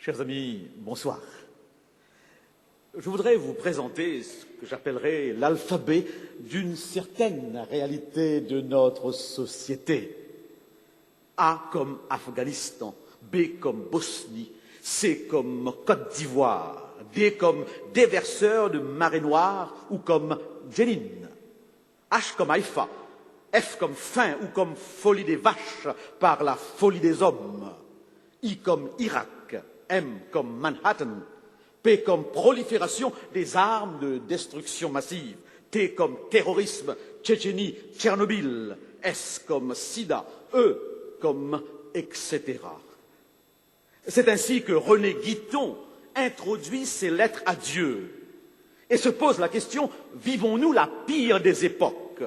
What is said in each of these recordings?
Chers amis, bonsoir. Je voudrais vous présenter ce que j'appellerais l'alphabet d'une certaine réalité de notre société. A comme Afghanistan, B comme Bosnie, C comme Côte d'Ivoire, D comme déverseur de marée noire ou comme Jenin, H comme Haïfa, F comme faim ou comme folie des vaches par la folie des hommes, I comme Irak, M comme Manhattan, P comme prolifération des armes de destruction massive, T comme terrorisme, Tchétchénie, Tchernobyl, S comme sida, E comme etc. C'est ainsi que René Guiton introduit ces lettres à Dieu et se pose la question, vivons-nous la pire des époques?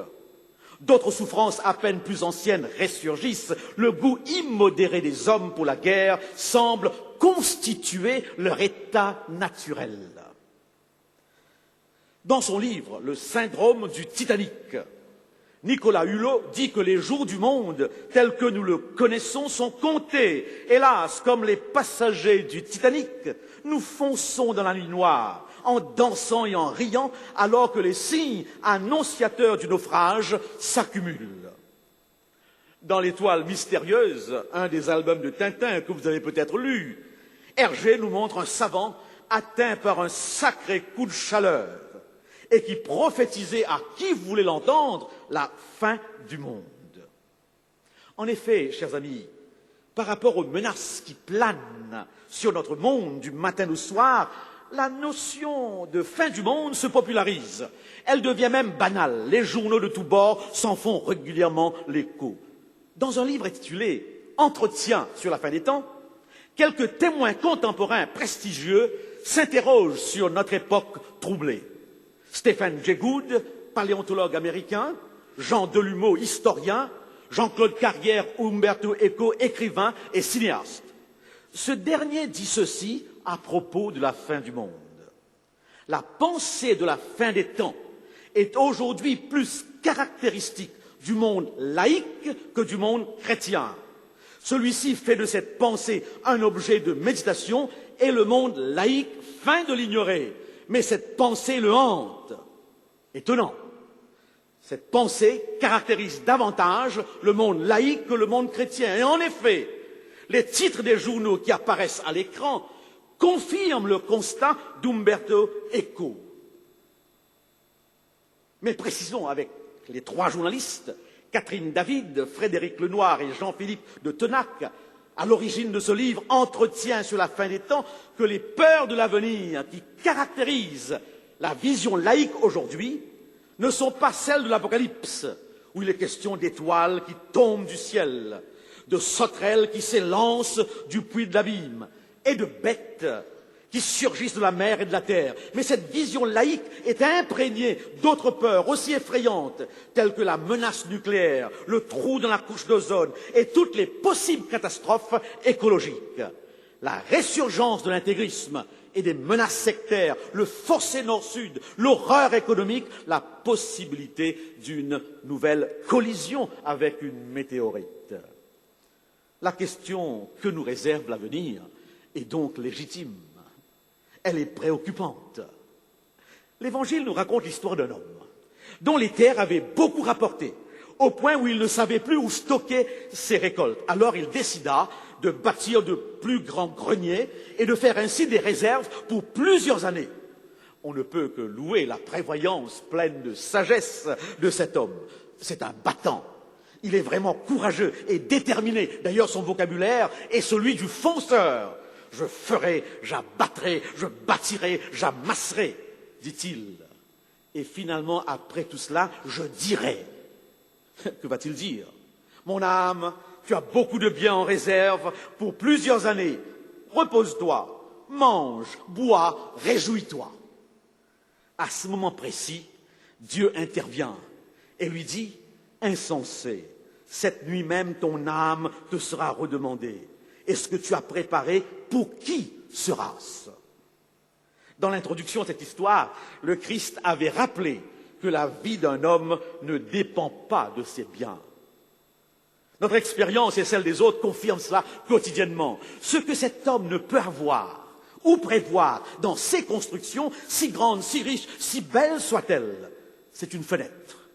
D'autres souffrances à peine plus anciennes ressurgissent. Le goût immodéré des hommes pour la guerre semble constituer leur état naturel. Dans son livre « Le syndrome du Titanic », Nicolas Hulot dit que les jours du monde, tels que nous le connaissons, sont comptés. Hélas, comme les passagers du Titanic, nous fonçons dans la nuit noire, en dansant et en riant, alors que les signes annonciateurs du naufrage s'accumulent. Dans l'Étoile mystérieuse, un des albums de Tintin que vous avez peut-être lu, Hergé nous montre un savant atteint par un sacré coup de chaleur et qui prophétisait à qui voulait l'entendre la fin du monde. En effet, chers amis, par rapport aux menaces qui planent sur notre monde du matin au soir, la notion de fin du monde se popularise. Elle devient même banale. Les journaux de tous bords s'en font régulièrement l'écho. Dans un livre intitulé « Entretien sur la fin des temps », quelques témoins contemporains prestigieux s'interrogent sur notre époque troublée. Stephen Jay Gould, paléontologue américain, Jean Delumeau, historien, Jean-Claude Carrière, Umberto Eco, écrivain et cinéaste. Ce dernier dit ceci à propos de la fin du monde. La pensée de la fin des temps est aujourd'hui plus caractéristique du monde laïque que du monde chrétien. Celui-ci fait de cette pensée un objet de méditation et le monde laïque feint de l'ignorer. Mais cette pensée le hante. Étonnant. Cette pensée caractérise davantage le monde laïque que le monde chrétien. Et en effet, les titres des journaux qui apparaissent à l'écran confirment le constat d'Umberto Eco. Mais précisons avec les trois journalistes, Catherine David, Frédéric Lenoir et Jean-Philippe de Tenac, à l'origine de ce livre, Entretien sur la fin des temps, que les peurs de l'avenir qui caractérisent la vision laïque aujourd'hui ne sont pas celles de l'Apocalypse, où il est question d'étoiles qui tombent du ciel, de sauterelles qui s'élancent du puits de l'abîme, et de bêtes qui surgissent de la mer et de la terre. Mais cette vision laïque est imprégnée d'autres peurs aussi effrayantes, telles que la menace nucléaire, le trou dans la couche d'ozone et toutes les possibles catastrophes écologiques. La résurgence de l'intégrisme et des menaces sectaires, le fossé nord-sud, l'horreur économique, la possibilité d'une nouvelle collision avec une météorite. La question que nous réserve l'avenir est donc légitime. Elle est préoccupante. L'Évangile nous raconte l'histoire d'un homme dont les terres avaient beaucoup rapporté, au point où il ne savait plus où stocker ses récoltes. Alors il décida de bâtir de plus grands greniers et de faire ainsi des réserves pour plusieurs années. On ne peut que louer la prévoyance pleine de sagesse de cet homme. C'est un battant. Il est vraiment courageux et déterminé. D'ailleurs, son vocabulaire est celui du fonceur. Je ferai, j'abattrai, je bâtirai, j'amasserai, dit-il. Et finalement, après tout cela, je dirai. Que va-t-il dire? Mon âme, tu as beaucoup de biens en réserve pour plusieurs années. Repose-toi, mange, bois, réjouis-toi. À ce moment précis, Dieu intervient et lui dit, insensé, cette nuit même ton âme te sera redemandée. Et ce que tu as préparé, pour qui sera-ce? Dans l'introduction de cette histoire, le Christ avait rappelé que la vie d'un homme ne dépend pas de ses biens. Notre expérience et celle des autres confirment cela quotidiennement. Ce que cet homme ne peut avoir ou prévoir dans ses constructions, si grandes, si riches, si belles soient-elles, c'est une fenêtre.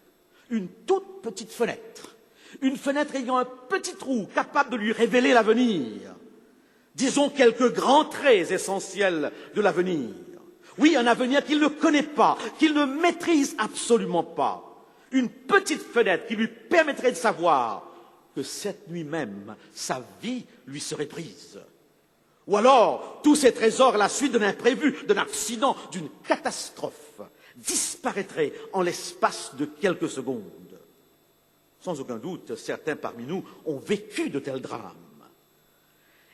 Une toute petite fenêtre. Une fenêtre ayant un petit trou capable de lui révéler l'avenir. Disons quelques grands traits essentiels de l'avenir. Oui, un avenir qu'il ne connaît pas, qu'il ne maîtrise absolument pas. Une petite fenêtre qui lui permettrait de savoir que cette nuit même, sa vie lui serait prise. Ou alors, tous ces trésors à la suite d'un imprévu, d'un accident, d'une catastrophe, disparaîtraient en l'espace de quelques secondes. Sans aucun doute, certains parmi nous ont vécu de tels drames.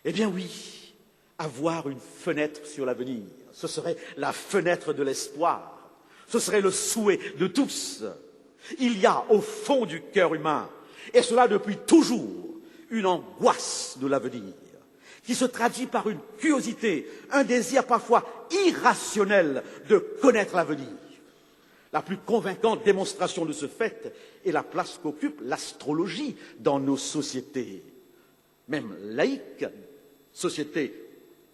Eh bien oui, avoir une fenêtre sur l'avenir, ce serait la fenêtre de l'espoir. Ce serait le souhait de tous. Il y a au fond du cœur humain, et cela depuis toujours, une angoisse de l'avenir, qui se traduit par une curiosité, un désir parfois irrationnel de connaître l'avenir. La plus convaincante démonstration de ce fait est la place qu'occupe l'astrologie dans nos sociétés, même laïques, sociétés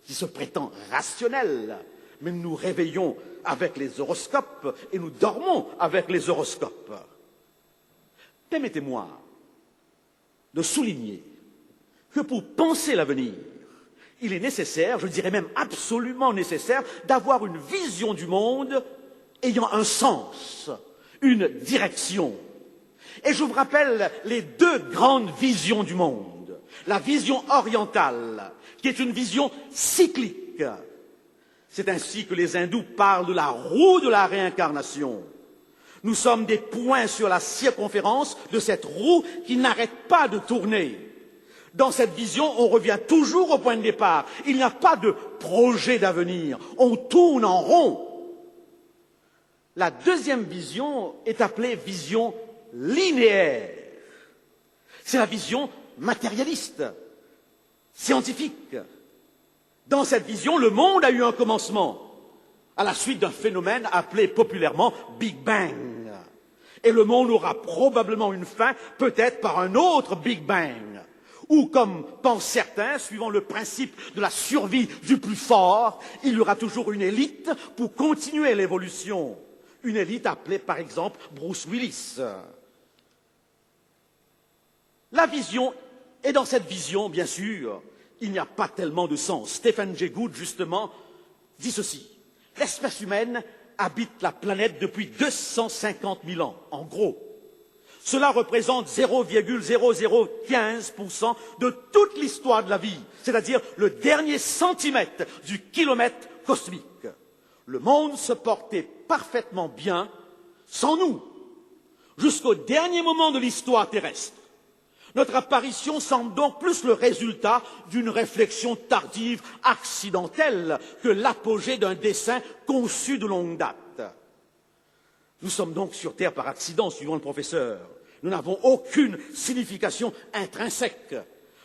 qui se prétend rationnelle, mais nous nous réveillons avec les horoscopes et nous dormons avec les horoscopes. Permettez-moi de souligner que pour penser l'avenir, il est nécessaire, je dirais même absolument nécessaire, d'avoir une vision du monde ayant un sens, une direction. Et je vous rappelle les deux grandes visions du monde. La vision orientale, qui est une vision cyclique. C'est ainsi que les hindous parlent de la roue de la réincarnation. Nous sommes des points sur la circonférence de cette roue qui n'arrête pas de tourner. Dans cette vision, on revient toujours au point de départ. Il n'y a pas de projet d'avenir. On tourne en rond. La deuxième vision est appelée vision linéaire. C'est la vision matérialiste, scientifique. Dans cette vision, le monde a eu un commencement, à la suite d'un phénomène appelé populairement Big Bang. Et le monde aura probablement une fin, peut-être par un autre Big Bang. Ou, comme pensent certains, suivant le principe de la survie du plus fort, il y aura toujours une élite pour continuer l'évolution. Une élite appelée, par exemple, Bruce Willis. La vision, et dans cette vision, bien sûr, il n'y a pas tellement de sens. Stephen Jay Gould, justement, dit ceci. L'espèce humaine habite la planète depuis 250 000 ans, en gros. Cela représente 0,0015% de toute l'histoire de la vie, c'est-à-dire le dernier centimètre du kilomètre cosmique. Le monde se portait parfaitement bien sans nous, jusqu'au dernier moment de l'histoire terrestre. Notre apparition semble donc plus le résultat d'une réflexion tardive, accidentelle, que l'apogée d'un dessein conçu de longue date. Nous sommes donc sur Terre par accident, suivant le professeur. Nous n'avons aucune signification intrinsèque.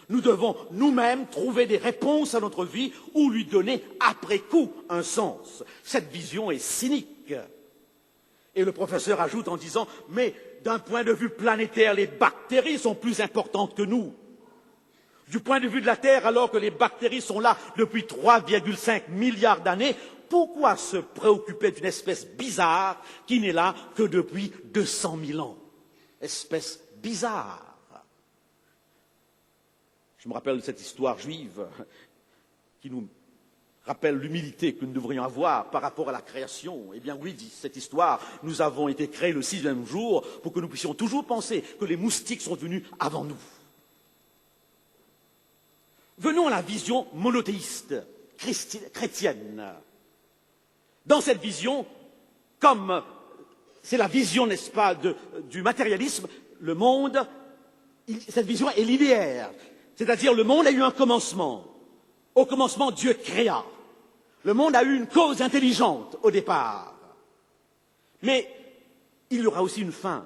Nous devons nous-mêmes trouver des réponses à notre vie ou lui donner après coup un sens. Cette vision est cynique. Et le professeur ajoute en disant « Mais d'un point de vue planétaire, les bactéries sont plus importantes que nous. Du point de vue de la Terre, alors que les bactéries sont là depuis 3,5 milliards d'années, pourquoi se préoccuper d'une espèce bizarre qui n'est là que depuis 200 000 ans? Espèce bizarre. » Je me rappelle de cette histoire juive qui nous rappelle l'humilité que nous devrions avoir par rapport à la création. Eh bien oui, dit cette histoire, nous avons été créés le 6e jour pour que nous puissions toujours penser que les moustiques sont venus avant nous. Venons à la vision monothéiste, chrétienne. Dans cette vision, comme c'est la vision, n'est-ce pas, du matérialisme, le monde, cette vision est linéaire. C'est-à-dire le monde a eu un commencement. Au commencement, Dieu créa. Le monde a eu une cause intelligente au départ. Mais il y aura aussi une fin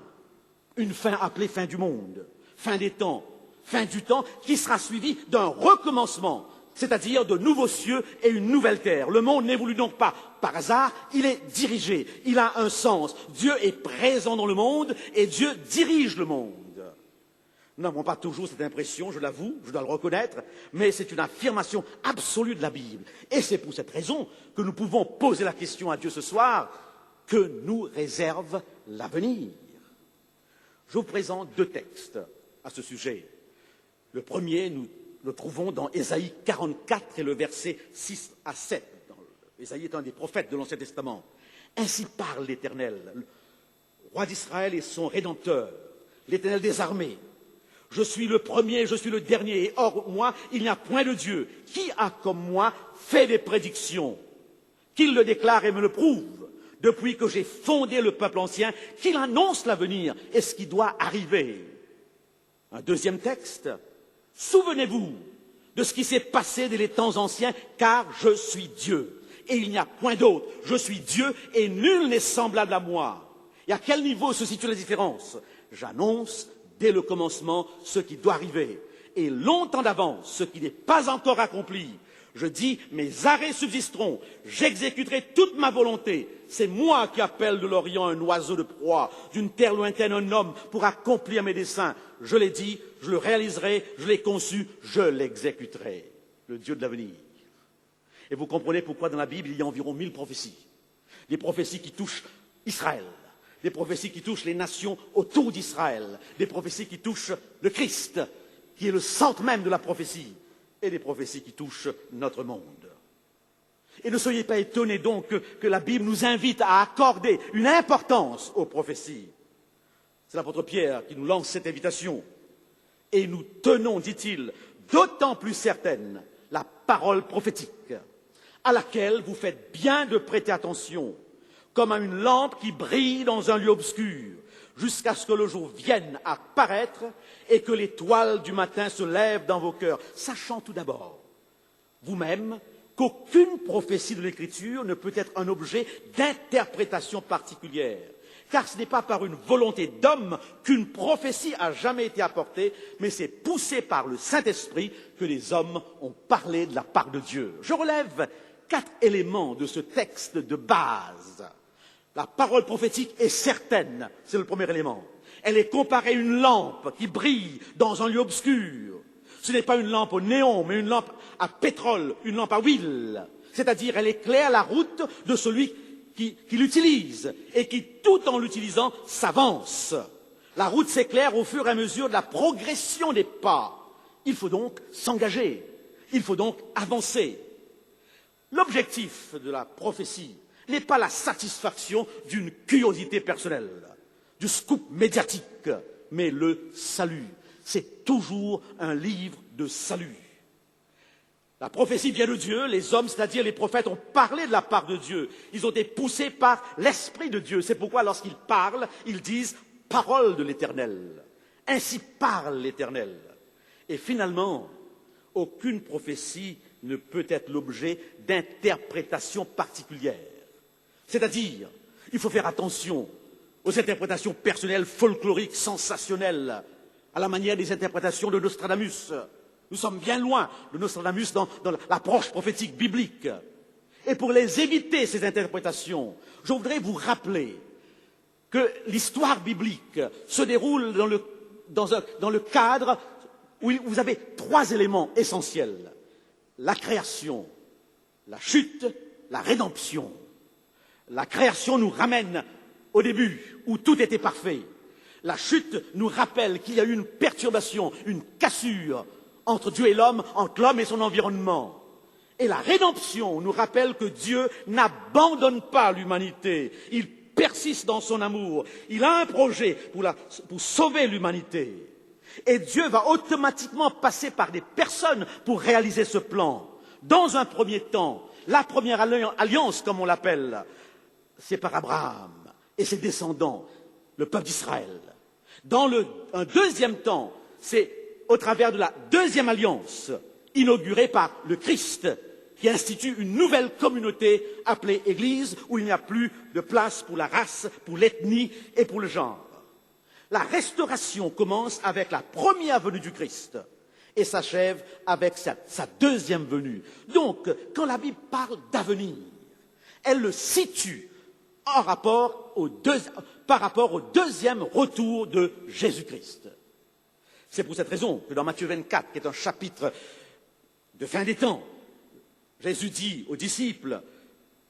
appelée fin du monde, fin des temps, fin du temps, qui sera suivie d'un recommencement, c'est-à-dire de nouveaux cieux et une nouvelle terre. Le monde n'évolue donc pas par hasard, il est dirigé, il a un sens. Dieu est présent dans le monde et Dieu dirige le monde. Nous n'avons pas toujours cette impression, je l'avoue, je dois le reconnaître, mais c'est une affirmation absolue de la Bible. Et c'est pour cette raison que nous pouvons poser la question à Dieu ce soir, que nous réserve l'avenir? Je vous présente 2 textes à ce sujet. Le premier, nous le trouvons dans Ésaïe 44 et le verset 6 à 7. Ésaïe est un des prophètes de l'Ancien Testament. Ainsi parle l'Éternel, le roi d'Israël et son Rédempteur, l'Éternel des armées. Je suis le premier, je suis le dernier, et hors moi, il n'y a point de Dieu. Qui a, comme moi, fait des prédictions? Qu'il le déclare et me le prouve. Depuis que j'ai fondé le peuple ancien, qu'il annonce l'avenir et ce qui doit arriver. Un deuxième texte. Souvenez-vous de ce qui s'est passé dès les temps anciens, car je suis Dieu. Et il n'y a point d'autre. Je suis Dieu et nul n'est semblable à moi. Et à quel niveau se situe la différence? J'annonce dès le commencement ce qui doit arriver, et longtemps d'avance ce qui n'est pas encore accompli. Je dis, mes arrêts subsisteront, j'exécuterai toute ma volonté. C'est moi qui appelle de l'Orient un oiseau de proie, d'une terre lointaine un homme pour accomplir mes desseins. Je l'ai dit, je le réaliserai, je l'ai conçu, je l'exécuterai. Le Dieu de l'avenir. Et vous comprenez pourquoi dans la Bible il y a environ 1000 prophéties. Des prophéties qui touchent Israël. Des prophéties qui touchent les nations autour d'Israël, des prophéties qui touchent le Christ, qui est le centre même de la prophétie, et des prophéties qui touchent notre monde. Et ne soyez pas étonnés donc que la Bible nous invite à accorder une importance aux prophéties. C'est l'apôtre Pierre qui nous lance cette invitation. Et nous tenons, dit-il, d'autant plus certaine la parole prophétique, à laquelle vous faites bien de prêter attention, comme à une lampe qui brille dans un lieu obscur, jusqu'à ce que le jour vienne à paraître et que l'étoile du matin se lève dans vos cœurs, sachant tout d'abord, vous-même, qu'aucune prophétie de l'Écriture ne peut être un objet d'interprétation particulière, car ce n'est pas par une volonté d'homme qu'une prophétie a jamais été apportée, mais c'est poussé par le Saint-Esprit que les hommes ont parlé de la part de Dieu. Je relève 4 éléments de ce texte de base. La parole prophétique est certaine, c'est le premier élément. Elle est comparée à une lampe qui brille dans un lieu obscur. Ce n'est pas une lampe au néon, mais une lampe à pétrole, une lampe à huile. C'est-à-dire, elle éclaire la route de celui qui l'utilise et qui, tout en l'utilisant, s'avance. La route s'éclaire au fur et à mesure de la progression des pas. Il faut donc s'engager. Il faut donc avancer. L'objectif de la prophétie n'est pas la satisfaction d'une curiosité personnelle, du scoop médiatique, mais le salut. C'est toujours un livre de salut. La prophétie vient de Dieu, les hommes, c'est-à-dire les prophètes, ont parlé de la part de Dieu. Ils ont été poussés par l'Esprit de Dieu. C'est pourquoi lorsqu'ils parlent, ils disent « parole de l'Éternel ». Ainsi parle l'Éternel. Et finalement, aucune prophétie ne peut être l'objet d'interprétations particulières. C'est-à-dire, il faut faire attention aux interprétations personnelles, folkloriques, sensationnelles, à la manière des interprétations de Nostradamus. Nous sommes bien loin de Nostradamus dans l'approche prophétique biblique. Et pour les éviter, ces interprétations, je voudrais vous rappeler que l'histoire biblique se déroule dans le cadre où vous avez 3 éléments essentiels. La création, la chute, la rédemption. La création nous ramène au début, où tout était parfait. La chute nous rappelle qu'il y a eu une perturbation, une cassure entre Dieu et l'homme, entre l'homme et son environnement. Et la rédemption nous rappelle que Dieu n'abandonne pas l'humanité. Il persiste dans son amour. Il a un projet pour sauver l'humanité. Et Dieu va automatiquement passer par des personnes pour réaliser ce plan. Dans un premier temps, la première alliance, comme on l'appelle, c'est par Abraham et ses descendants, le peuple d'Israël. Dans un deuxième temps, c'est au travers de la deuxième alliance, inaugurée par le Christ, qui institue une nouvelle communauté appelée Église, où il n'y a plus de place pour la race, pour l'ethnie et pour le genre. La restauration commence avec la première venue du Christ et s'achève avec sa deuxième venue. Donc, quand la Bible parle d'avenir, elle le situe par rapport au deuxième retour de Jésus-Christ. C'est pour cette raison que dans Matthieu 24, qui est un chapitre de fin des temps, Jésus dit aux disciples,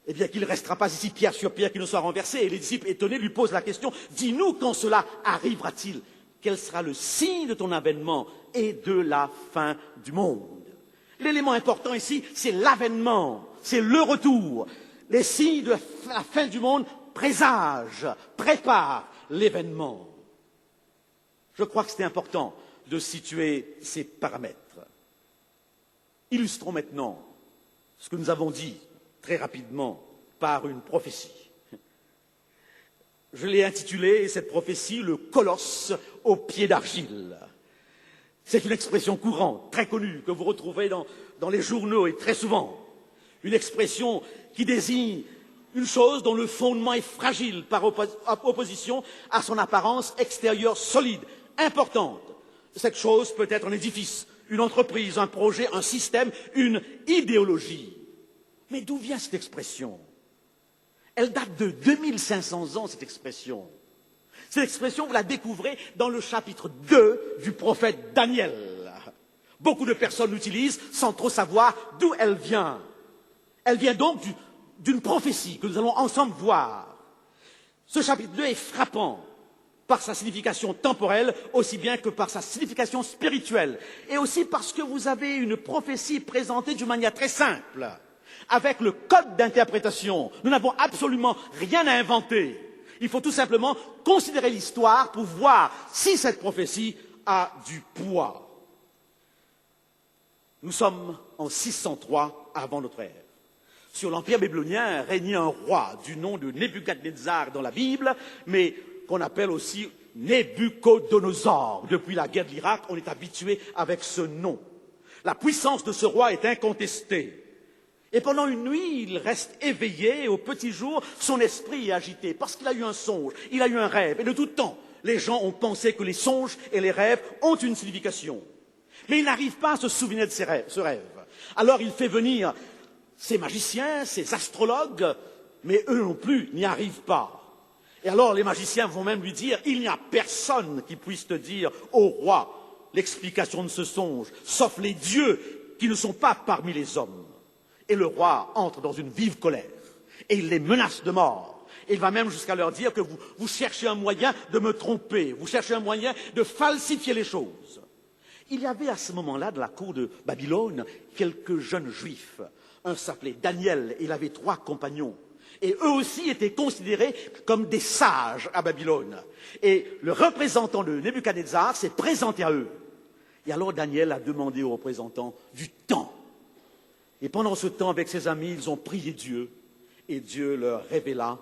eh bien qu'il ne restera pas ici pierre sur pierre qui ne soit renversé. Et les disciples étonnés lui posent la question, dis-nous quand cela arrivera-t-il? Quel sera le signe de ton avènement et de la fin du monde? L'élément important ici, c'est l'avènement, c'est le retour. Les signes de la fin du monde présagent, préparent l'événement. Je crois que c'est important de situer ces paramètres. Illustrons maintenant ce que nous avons dit très rapidement par une prophétie. Je l'ai intitulée, cette prophétie, le colosse aux pieds d'argile. C'est une expression courante, très connue, que vous retrouvez dans les journaux et très souvent. Une expression qui désigne une chose dont le fondement est fragile par opposition à son apparence extérieure solide, importante. Cette chose peut être un édifice, une entreprise, un projet, un système, une idéologie. Mais d'où vient cette expression? Elle date de 2500 ans, cette expression. Cette expression, vous la découvrez dans le chapitre 2 du prophète Daniel. Beaucoup de personnes l'utilisent sans trop savoir d'où elle vient. Elle vient donc d'une prophétie que nous allons ensemble voir. Ce chapitre 2 est frappant par sa signification temporelle aussi bien que par sa signification spirituelle. Et aussi parce que vous avez une prophétie présentée d'une manière très simple, avec le code d'interprétation. Nous n'avons absolument rien à inventer. Il faut tout simplement considérer l'histoire pour voir si cette prophétie a du poids. Nous sommes en 603 avant notre ère. Sur l'Empire babylonien régnait un roi du nom de Nebuchadnezzar dans la Bible, mais qu'on appelle aussi Nabuchodonosor. Depuis la guerre de l'Irak, on est habitué avec ce nom. La puissance de ce roi est incontestée. Et pendant une nuit, il reste éveillé, et au petit jour, son esprit est agité, parce qu'il a eu un songe, il a eu un rêve. Et de tout temps, les gens ont pensé que les songes et les rêves ont une signification. Mais il n'arrive pas à se souvenir de ce rêve. Alors il fait venir ses magiciens, ses astrologues, mais eux non plus n'y arrivent pas. Et alors les magiciens vont même lui dire, il n'y a personne qui puisse te dire, ô roi, l'explication de ce songe, sauf les dieux qui ne sont pas parmi les hommes. Et le roi entre dans une vive colère, et il les menace de mort. Et il va même jusqu'à leur dire que vous cherchez un moyen de me tromper, vous cherchez un moyen de falsifier les choses. Il y avait à ce moment-là, de la cour de Babylone, quelques jeunes juifs. Un s'appelait Daniel, et il avait 3 compagnons. Et eux aussi étaient considérés comme des sages à Babylone. Et le représentant de Nebuchadnezzar s'est présenté à eux. Et alors Daniel a demandé aux représentants du temps. Et pendant ce temps, avec ses amis, ils ont prié Dieu, et Dieu leur révéla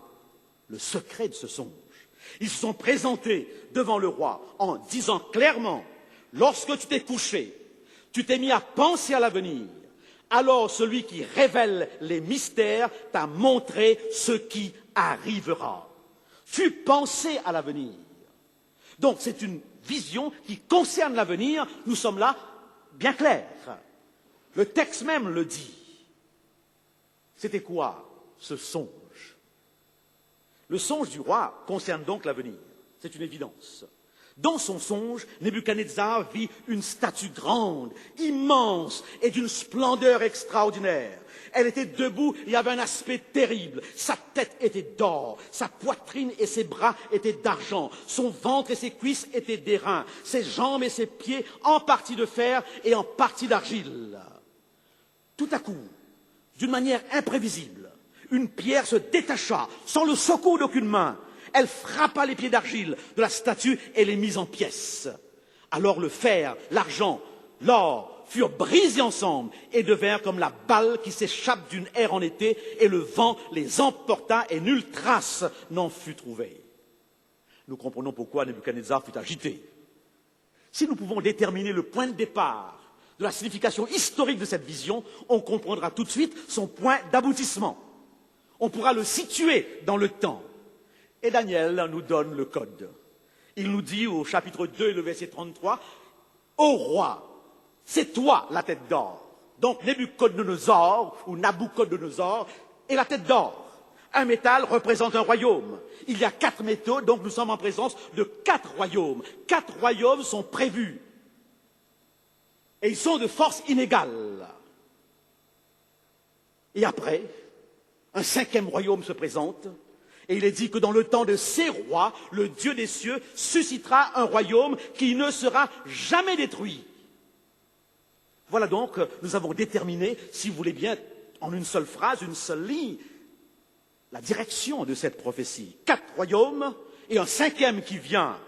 le secret de ce songe. Ils se sont présentés devant le roi en disant clairement, lorsque tu t'es couché, tu t'es mis à penser à l'avenir, alors celui qui révèle les mystères t'a montré ce qui arrivera. Tu pensais à l'avenir. Donc c'est une vision qui concerne l'avenir, nous sommes là bien clairs. Le texte même le dit. C'était quoi ce songe? Le songe du roi concerne donc l'avenir. C'est une évidence. Dans son songe, Nebuchadnezzar vit une statue grande, immense et d'une splendeur extraordinaire. Elle était debout, il y avait un aspect terrible. Sa tête était d'or, sa poitrine et ses bras étaient d'argent, son ventre et ses cuisses étaient d'airain, ses jambes et ses pieds en partie de fer et en partie d'argile. Tout à coup, d'une manière imprévisible, une pierre se détacha sans le secours d'aucune main. Elle frappa les pieds d'argile de la statue et les mit en pièces. Alors le fer, l'argent, l'or furent brisés ensemble et devinrent comme la balle qui s'échappe d'une aire en été, et le vent les emporta et nulle trace n'en fut trouvée. Nous comprenons pourquoi Nebuchadnezzar fut agité. Si nous pouvons déterminer le point de départ de la signification historique de cette vision, on comprendra tout de suite son point d'aboutissement. On pourra le situer dans le temps. Et Daniel nous donne le code. Il nous dit au chapitre 2 et le verset 33, « Ô roi, c'est toi la tête d'or. » Donc Nebuchadnezzar ou Nabuchodonosor est la tête d'or. Un métal représente un royaume. Il y a 4 métaux, donc nous sommes en présence de 4 royaumes. 4 royaumes sont prévus. Et ils sont de force inégale. Et après, un cinquième royaume se présente, et il est dit que dans le temps de ces rois, le Dieu des cieux suscitera un royaume qui ne sera jamais détruit. Voilà donc, nous avons déterminé, si vous voulez bien, en une seule phrase, une seule ligne, la direction de cette prophétie. 4 royaumes et un cinquième qui vient.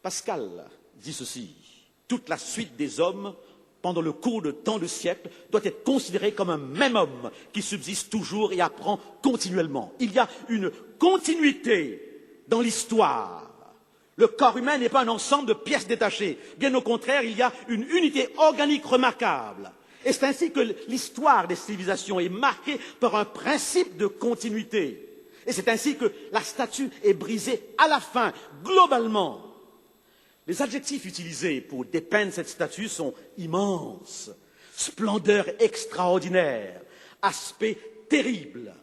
Pascal dit ceci: toute la suite des hommes, pendant le cours de tant de siècles, doit être considérée comme un même homme qui subsiste toujours et apprend continuellement. Il y a une continuité dans l'histoire. Le corps humain n'est pas un ensemble de pièces détachées. Bien au contraire, il y a une unité organique remarquable. Et c'est ainsi que l'histoire des civilisations est marquée par un principe de continuité. Et c'est ainsi que la statue est brisée à la fin, globalement. Les adjectifs utilisés pour dépeindre cette statue sont immense, splendeur extraordinaire, aspect terrible.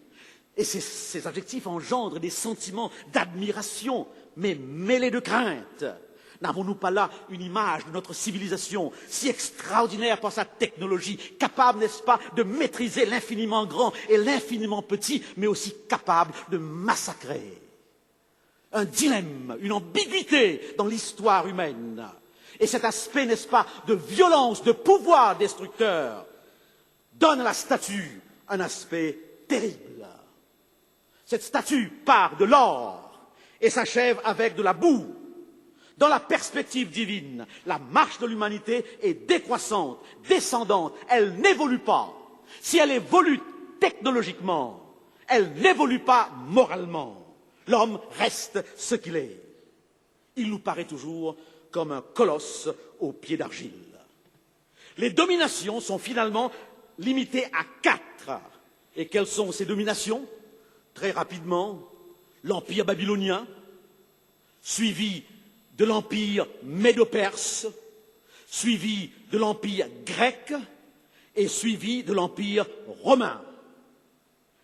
Et ces adjectifs engendrent des sentiments d'admiration, mais mêlés de crainte. N'avons-nous pas là une image de notre civilisation si extraordinaire par sa technologie, capable, n'est-ce pas, de maîtriser l'infiniment grand et l'infiniment petit, mais aussi capable de massacrer? Un dilemme, une ambiguïté dans l'histoire humaine. Et cet aspect, n'est-ce pas, de violence, de pouvoir destructeur, donne à la statue un aspect terrible. Cette statue part de l'or et s'achève avec de la boue. Dans la perspective divine, la marche de l'humanité est décroissante, descendante, elle n'évolue pas. Si elle évolue technologiquement, elle n'évolue pas moralement. L'homme reste ce qu'il est. Il nous paraît toujours comme un colosse aux pieds d'argile. Les dominations sont finalement limitées à 4. Et quelles sont ces dominations? Très rapidement, l'empire babylonien, suivi de l'empire médo-perse, suivi de l'empire grec et suivi de l'empire romain.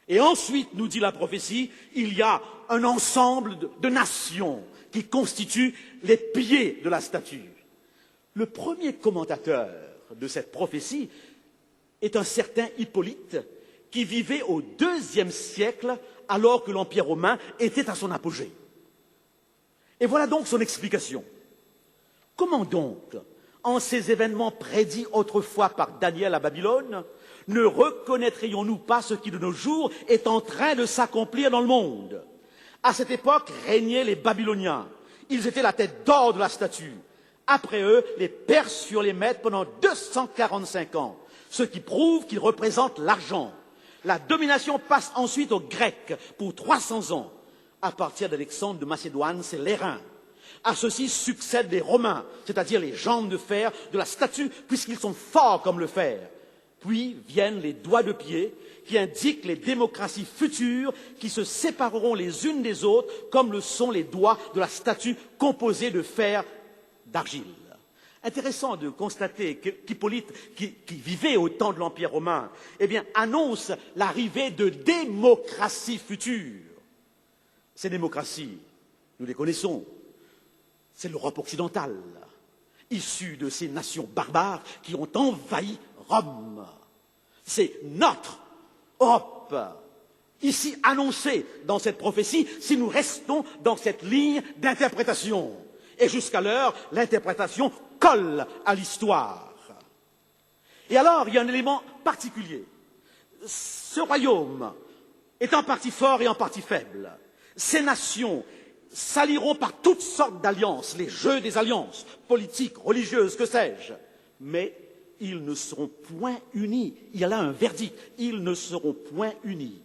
Et ensuite, nous dit la prophétie, il y a un ensemble de nations qui constituent les piliers de la statue. Le premier commentateur de cette prophétie est un certain Hippolyte qui vivait au IIe siècle alors que l'Empire romain était à son apogée. Et voilà donc son explication. Comment donc, en ces événements prédits autrefois par Daniel à Babylone, ne reconnaîtrions-nous pas ce qui de nos jours est en train de s'accomplir dans le monde? À cette époque régnaient les Babyloniens. Ils étaient la tête d'or de la statue. Après eux, les Perses furent les maîtres pendant 245 ans, ce qui prouve qu'ils représentent l'argent. La domination passe ensuite aux Grecs pour 300 ans. À partir d'Alexandre de Macédoine, c'est l'airain. À ceci succèdent les Romains, c'est-à-dire les jambes de fer de la statue, puisqu'ils sont forts comme le fer. Puis viennent les doigts de pied qui indiquent les démocraties futures qui se sépareront les unes des autres comme le sont les doigts de la statue composée de fer d'argile. Intéressant de constater qu'Hippolyte, qui vivait au temps de l'Empire romain, eh bien, annonce l'arrivée de démocraties futures. Ces démocraties, nous les connaissons, c'est l'Europe occidentale, issue de ces nations barbares qui ont envahi Rome. C'est notre Europe, ici annoncée dans cette prophétie, si nous restons dans cette ligne d'interprétation. Et jusqu'alors, l'interprétation colle à l'histoire. Et alors, il y a un élément particulier. Ce royaume est en partie fort et en partie faible. Ces nations s'allieront par toutes sortes d'alliances, les jeux des alliances, politiques, religieuses, que sais-je. Mais ils ne seront point unis. Il y a là un verdict. Ils ne seront point unis.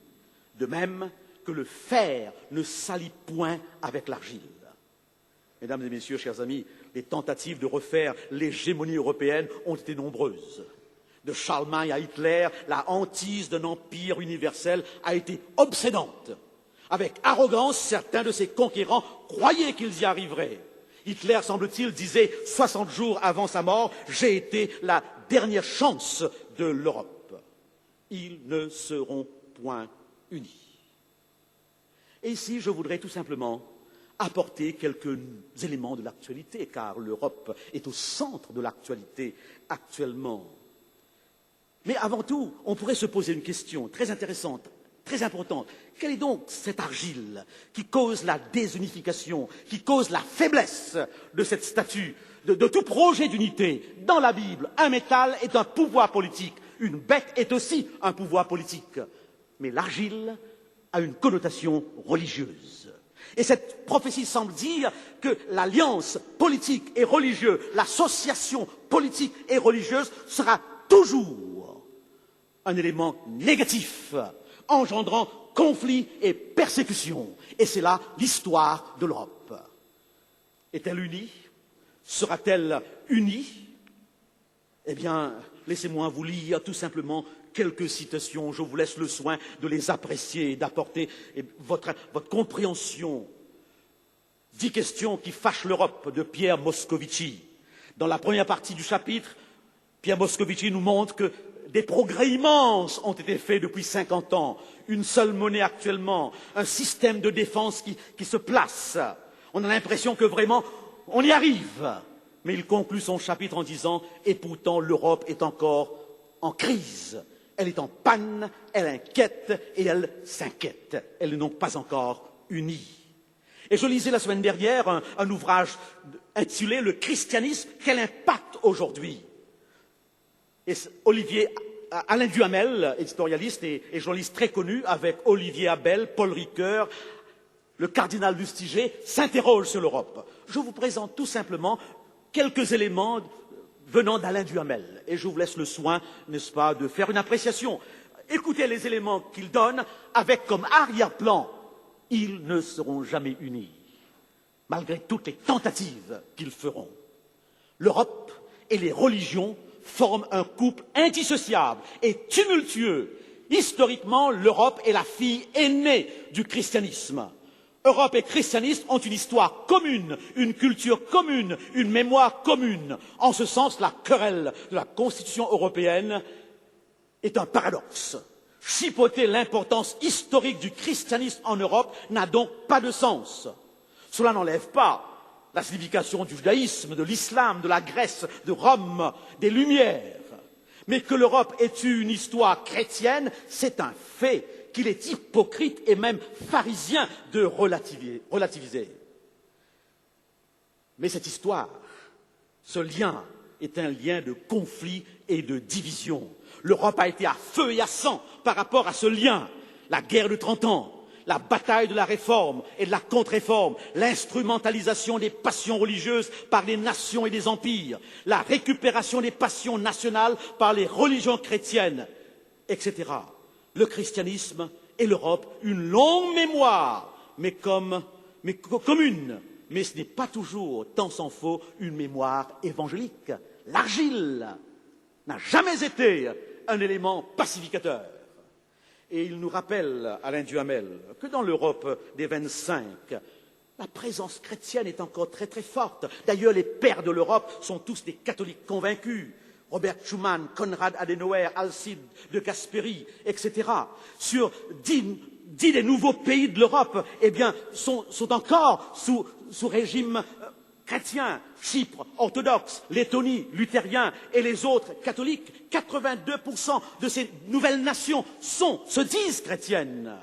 De même que le fer ne s'allie point avec l'argile. Mesdames et messieurs, chers amis, les tentatives de refaire l'hégémonie européenne ont été nombreuses. De Charlemagne à Hitler, la hantise d'un empire universel a été obsédante. Avec arrogance, certains de ses conquérants croyaient qu'ils y arriveraient. Hitler, semble-t-il, disait 60 jours avant sa mort, « J'ai été la dernière chance de l'Europe. » Ils ne seront point unis. Et ici, je voudrais tout simplement apporter quelques éléments de l'actualité, car l'Europe est au centre de l'actualité actuellement. Mais avant tout, on pourrait se poser une question très intéressante, très importante. Quelle est donc cette argile qui cause la désunification, qui cause la faiblesse de cette statue, de tout projet d'unité? Dans la Bible, un métal est un pouvoir politique, une bête est aussi un pouvoir politique. Mais l'argile a une connotation religieuse. Et cette prophétie semble dire que l'alliance politique et religieuse, l'association politique et religieuse sera toujours un élément négatif, engendrant conflit et persécution. Et c'est là l'histoire de l'Europe. Est-elle unie? Sera-t-elle unie? Eh bien, laissez-moi vous lire tout simplement quelques citations. Je vous laisse le soin de les apprécier et d'apporter votre compréhension. 10 questions qui fâchent l'Europe de Pierre Moscovici. Dans la première partie du chapitre, Pierre Moscovici nous montre que des progrès immenses ont été faits depuis 50 ans. Une seule monnaie actuellement, un système de défense qui se place. On a l'impression que vraiment, on y arrive. Mais il conclut son chapitre en disant « Et pourtant, l'Europe est encore en crise. Elle est en panne, elle inquiète et elle s'inquiète. Elle n'est donc pas encore unie. » Et je lisais la semaine dernière un ouvrage intitulé « Le christianisme, quel impact aujourd'hui ?» Et Alain Duhamel, éditorialiste et journaliste très connu, avec Olivier Abel, Paul Ricoeur, le cardinal Lustiger, s'interroge sur l'Europe. Je vous présente tout simplement quelques éléments venant d'Alain Duhamel. Et je vous laisse le soin, n'est-ce pas, de faire une appréciation. Écoutez les éléments qu'il donne avec comme arrière-plan, ils ne seront jamais unis, malgré toutes les tentatives qu'ils feront. L'Europe et les religions forment un couple indissociable et tumultueux. Historiquement, l'Europe est la fille aînée du christianisme. Europe et christianisme ont une histoire commune, une culture commune, une mémoire commune. En ce sens, la querelle de la Constitution européenne est un paradoxe. Chipoter l'importance historique du christianisme en Europe n'a donc pas de sens. Cela n'enlève pas la signification du judaïsme, de l'islam, de la Grèce, de Rome, des Lumières. Mais que l'Europe ait eu une histoire chrétienne, c'est un fait qu'il est hypocrite et même pharisien de relativiser. Mais cette histoire, ce lien, est un lien de conflit et de division. L'Europe a été à feu et à sang par rapport à ce lien. La guerre de 30 ans, la bataille de la réforme et de la contre-réforme, l'instrumentalisation des passions religieuses par les nations et les empires, la récupération des passions nationales par les religions chrétiennes, etc. Le christianisme et l'Europe, une longue mémoire, mais commune. Mais ce n'est pas toujours, tant s'en faut, une mémoire évangélique. L'argile n'a jamais été un élément pacificateur. Et il nous rappelle, Alain Duhamel, que dans l'Europe des 25, la présence chrétienne est encore très très forte. D'ailleurs, les pères de l'Europe sont tous des catholiques convaincus. Robert Schuman, Konrad Adenauer, Alcide de Gasperi, etc. Sur 10 des nouveaux pays de l'Europe, eh bien, sont encore sous régime chrétien. Chypre, orthodoxe, Lettonie, luthérien et les autres catholiques. 82% de ces nouvelles nations se disent chrétiennes.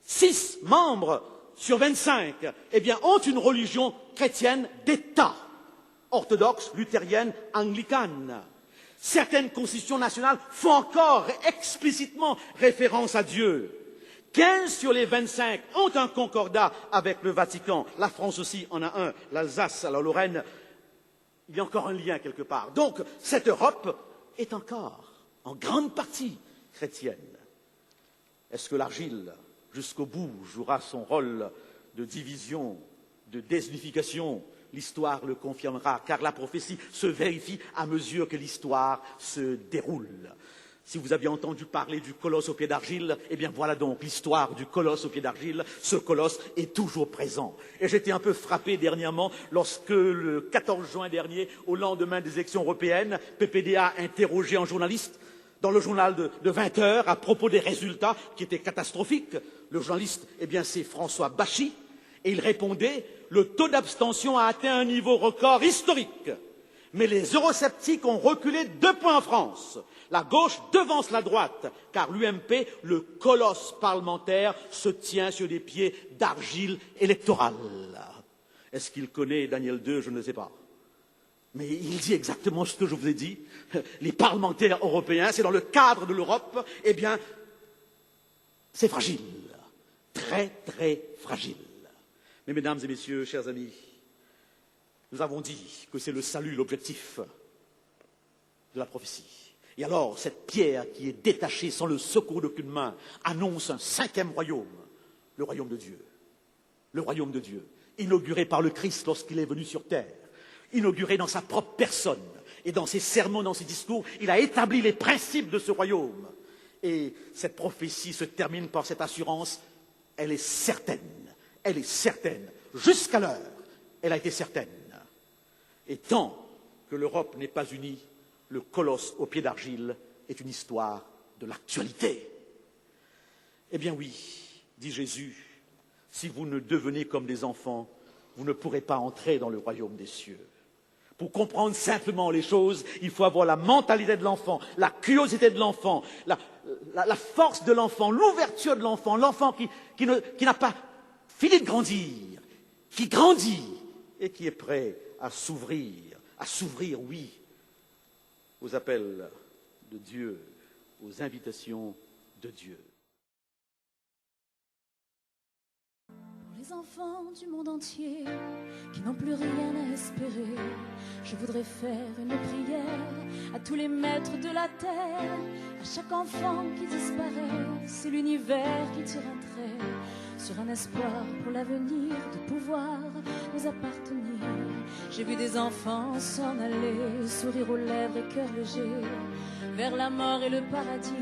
6 membres sur 25, eh bien, ont une religion chrétienne d'État. Orthodoxe, luthérienne, anglicane. Certaines constitutions nationales font encore explicitement référence à Dieu. 15 sur les 25 ont un concordat avec le Vatican. La France aussi en a un. L'Alsace, la Lorraine, il y a encore un lien quelque part. Donc, cette Europe est encore, en grande partie, chrétienne. Est-ce que l'argile, jusqu'au bout, jouera son rôle de division, de désunification? L'histoire le confirmera, car la prophétie se vérifie à mesure que l'histoire se déroule. Si vous aviez entendu parler du colosse au pied d'argile, eh bien voilà donc l'histoire du colosse au pied d'argile. Ce colosse est toujours présent. Et j'étais un peu frappé dernièrement lorsque, le 14 juin dernier, au lendemain des élections européennes, PPDA interrogeait un journaliste dans le journal de 20 heures à propos des résultats qui étaient catastrophiques. Le journaliste, eh bien c'est François Bachy. Et il répondait, le taux d'abstention a atteint un niveau record historique. Mais les eurosceptiques ont reculé 2 points en France. La gauche devance la droite, car l'UMP, le colosse parlementaire, se tient sur des pieds d'argile électorale. Est-ce qu'il connaît Daniel II? Je ne sais pas. Mais il dit exactement ce que je vous ai dit. Les parlementaires européens, c'est dans le cadre de l'Europe, eh bien, c'est fragile. Très, très fragile. Mais mesdames et messieurs, chers amis, nous avons dit que c'est le salut l'objectif de la prophétie. Et alors, cette pierre qui est détachée sans le secours d'aucune main annonce un 5e royaume, le royaume de Dieu. Le royaume de Dieu, inauguré par le Christ lorsqu'il est venu sur terre, inauguré dans sa propre personne et dans ses sermons, dans ses discours, il a établi les principes de ce royaume. Et cette prophétie se termine par cette assurance, elle est certaine. Elle est certaine. Jusqu'à l'heure, elle a été certaine. Et tant que l'Europe n'est pas unie, le colosse aux pieds d'argile est une histoire de l'actualité. Eh bien oui, dit Jésus, si vous ne devenez comme des enfants, vous ne pourrez pas entrer dans le royaume des cieux. Pour comprendre simplement les choses, il faut avoir la mentalité de l'enfant, la curiosité de l'enfant, la force de l'enfant, l'ouverture de l'enfant, l'enfant qui n'a pas fini de grandir, qui grandit et qui est prêt à s'ouvrir, oui, aux appels de Dieu, aux invitations de Dieu. Les enfants du monde entier qui n'ont plus rien à espérer, je voudrais faire une prière à tous les maîtres de la terre, à chaque enfant qui disparaît, c'est l'univers qui tire un trait sur un espoir pour l'avenir, de pouvoir nous appartenir. J'ai vu des enfants s'en aller, sourire aux lèvres et cœur léger, vers la mort et le paradis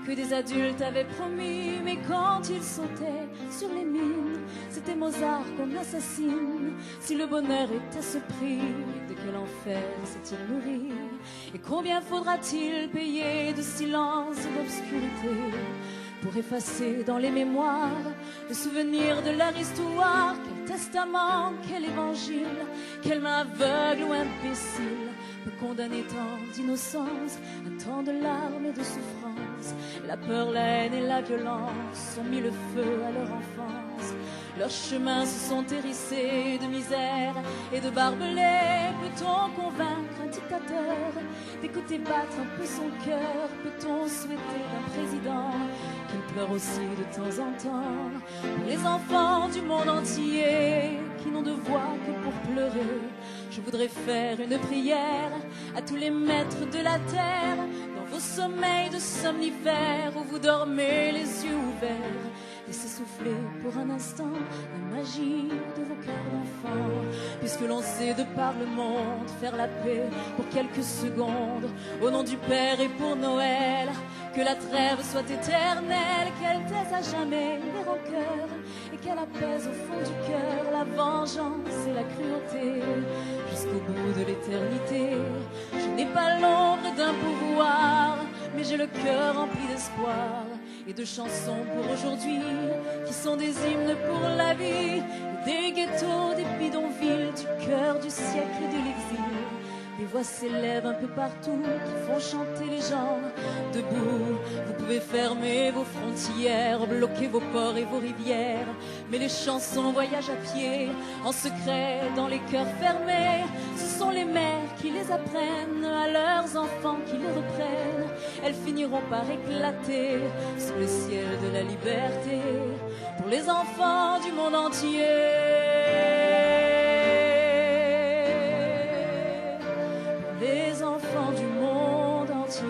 que des adultes avaient promis. Mais quand ils sautaient sur les mines, c'était Mozart qu'on assassine. Si le bonheur est à ce prix, de quel enfer s'est-il nourri? Et combien faudra-t-il payer de silence et d'obscurité pour effacer dans les mémoires le souvenir de leur histoire? Quel testament, quel évangile, quelle main aveugle ou imbécile peut condamner tant d'innocence, un temps de larmes et de souffrance? La peur, la haine et la violence ont mis le feu à leur enfance. Leurs chemins se sont hérissés de misère et de barbelés. Peut-on convaincre un dictateur d'écouter battre un peu son cœur? Peut-on souhaiter un président qu'il pleure aussi de temps en temps? Pour les enfants du monde entier qui n'ont de voix que pour pleurer, je voudrais faire une prière à tous les maîtres de la terre, dans vos sommeils de somnifères où vous dormez les yeux ouverts. Laissez souffler pour un instant la magie de vos cœurs d'enfants, puisque l'on sait de par le monde faire la paix pour quelques secondes, au nom du Père et pour Noël. Que la trêve soit éternelle, qu'elle taise à jamais les rancœurs et qu'elle apaise au fond du cœur la vengeance et la cruauté. Jusqu'au bout de l'éternité, je n'ai pas l'ombre d'un pouvoir, mais j'ai le cœur rempli d'espoir et de chansons pour aujourd'hui, qui sont des hymnes pour la vie, des ghettos, des bidonvilles, du cœur du siècle et de l'exil. Des voix s'élèvent un peu partout, qui font chanter les gens debout. Vous pouvez fermer vos frontières, bloquer vos ports et vos rivières, mais les chansons voyagent à pied, en secret, dans les cœurs fermés. Ce sont les mères qui les apprennent à leurs enfants qui les reprennent. Elles finiront par éclater sous le ciel de la liberté, pour les enfants du monde entier. Les enfants du monde entier.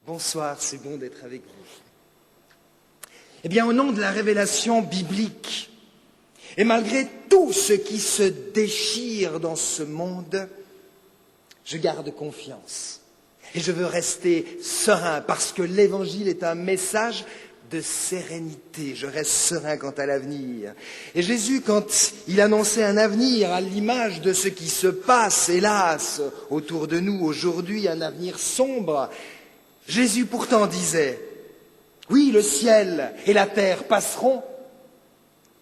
Bonsoir, c'est bon d'être avec vous. Eh bien, au nom de la révélation biblique, et malgré tout ce qui se déchire dans ce monde, je garde confiance. Et je veux rester serein, parce que l'Évangile est un message de sérénité. Je reste serein quant à l'avenir. Et Jésus, quand il annonçait un avenir à l'image de ce qui se passe, hélas, autour de nous aujourd'hui, un avenir sombre, Jésus pourtant disait, oui, le ciel et la terre passeront,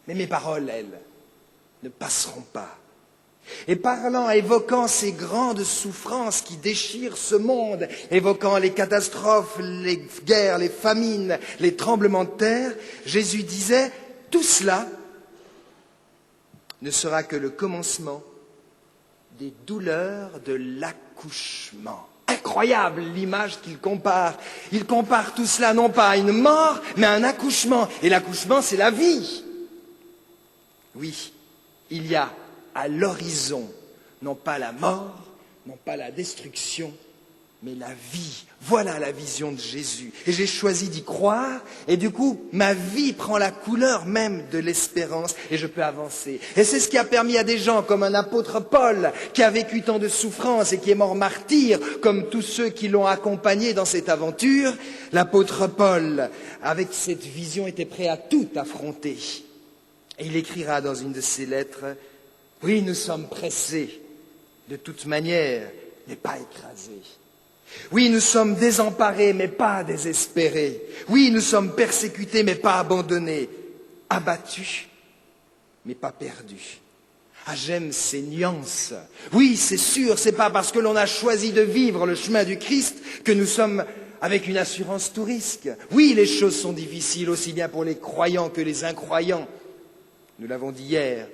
mais mes paroles, elles, ne passeront pas. Et parlant, évoquant ces grandes souffrances qui déchirent ce monde, évoquant les catastrophes, les guerres, les famines, les tremblements de terre, Jésus disait, tout cela ne sera que le commencement des douleurs de l'accouchement. Incroyable l'image qu'il compare. Il compare tout cela non pas à une mort, mais à un accouchement. Et l'accouchement, c'est la vie. Oui, il y a à l'horizon, non pas la mort, non pas la destruction, mais la vie. Voilà la vision de Jésus. Et j'ai choisi d'y croire, et du coup, ma vie prend la couleur même de l'espérance, et je peux avancer. Et c'est ce qui a permis à des gens comme un apôtre Paul, qui a vécu tant de souffrances et qui est mort martyr, comme tous ceux qui l'ont accompagné dans cette aventure. L'apôtre Paul, avec cette vision, était prêt à tout affronter. Et il écrira dans une de ses lettres, « Oui, nous sommes pressés, de toute manière, mais pas écrasés. Oui, nous sommes désemparés, mais pas désespérés. Oui, nous sommes persécutés, mais pas abandonnés. Abattus, mais pas perdus. » Ah, j'aime ces nuances. Oui, c'est sûr, c'est pas parce que l'on a choisi de vivre le chemin du Christ que nous sommes avec une assurance tout risque. Oui, les choses sont difficiles aussi bien pour les croyants que les incroyants. Nous l'avons dit hier,